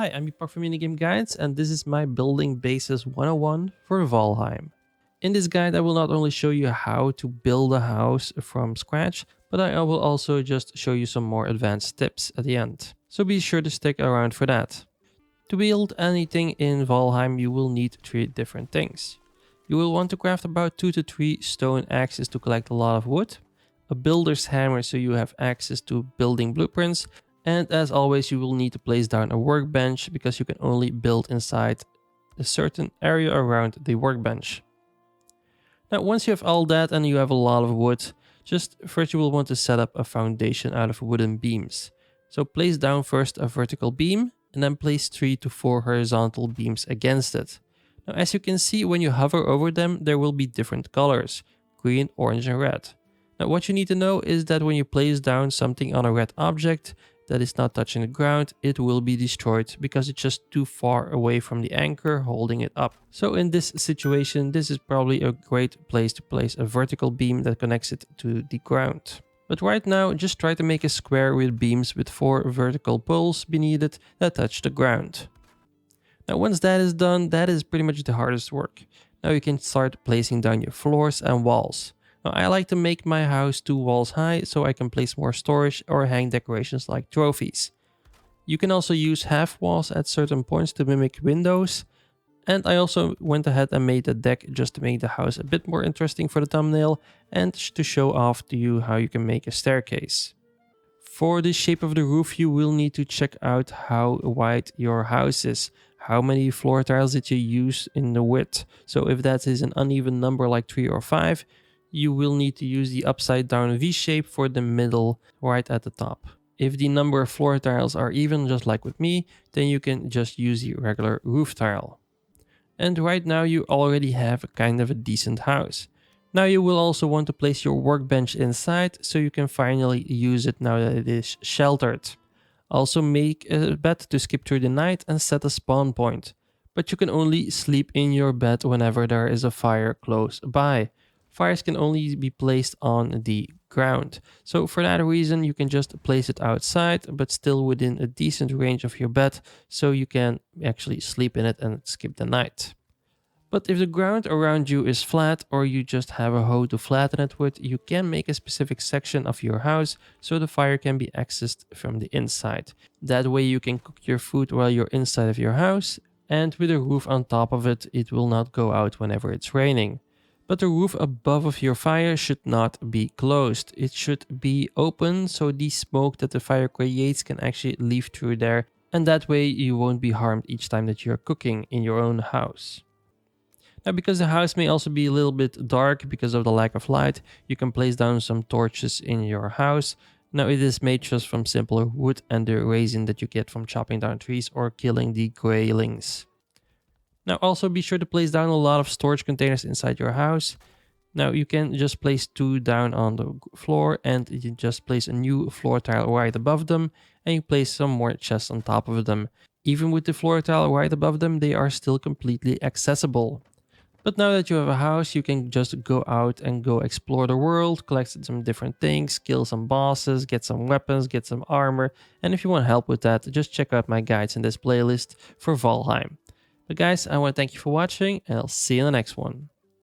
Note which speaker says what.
Speaker 1: Hi, I'm Epokk from Minigame Guides, and this is my Building Bases 101 for Valheim. In this guide, I will not only show you how to build a house from scratch, but I will also just show you some more advanced tips at the end. So be sure to stick around for that. To build anything in Valheim, you will need 3 different things. You will want to craft about 2 to 3 stone axes to collect a lot of wood, a builder's hammer so you have access to building blueprints, and as always you will need to place down a workbench because you can only build inside a certain area around the workbench. Now once you have all that and you have a lot of wood, just first you will want to set up a foundation out of wooden beams. So place down first a vertical beam and then place 3 to 4 horizontal beams against it. Now as you can see, when you hover over them there will be different colors: green, orange and red. Now what you need to know is that when you place down something on a red object that is not touching the ground, it will be destroyed because it's just too far away from the anchor holding it up. So in this situation, this is probably a great place to place a vertical beam that connects it to the ground. But right now, just try to make a square with beams with 4 vertical poles beneath it that touch the ground. Now once that is done, that is pretty much the hardest work. Now you can start placing down your floors and walls. Now, I like to make my house 2 walls high so I can place more storage or hang decorations like trophies. You can also use half walls at certain points to mimic windows. And I also went ahead and made a deck just to make the house a bit more interesting for the thumbnail and to show off to you how you can make a staircase. For the shape of the roof, you will need to check out how wide your house is. How many floor tiles did you use in the width? So if that is an uneven number like 3 or 5, you will need to use the upside down V shape for the middle right at the top. If the number of floor tiles are even, just like with me, then you can just use the regular roof tile. And right now you already have a kind of a decent house. Now you will also want to place your workbench inside so you can finally use it now that it is sheltered. Also make a bed to skip through the night and set a spawn point. But you can only sleep in your bed whenever there is a fire close by. Fires can only be placed on the ground. So for that reason, you can just place it outside, but still within a decent range of your bed, so you can actually sleep in it and skip the night. But if the ground around you is flat or you just have a hoe to flatten it with, you can make a specific section of your house so the fire can be accessed from the inside. That way you can cook your food while you're inside of your house, and with a roof on top of it, it will not go out whenever it's raining. But the roof above of your fire should not be closed. It should be open so the smoke that the fire creates can actually leave through there, and that way you won't be harmed each time that you're cooking in your own house. Now because the house may also be a little bit dark because of the lack of light, you can place down some torches in your house. Now it is made just from simple wood and the resin that you get from chopping down trees or killing the greylings. Now also be sure to place down a lot of storage containers inside your house. Now you can just place 2 down on the floor and you just place a new floor tile right above them and you place some more chests on top of them. Even with the floor tile right above them, they are still completely accessible. But now that you have a house, you can just go out and go explore the world, collect some different things, kill some bosses, get some weapons, get some armor. And if you want help with that, just check out my guides in this playlist for Valheim. But guys, I want to thank you for watching and I'll see you in the next one.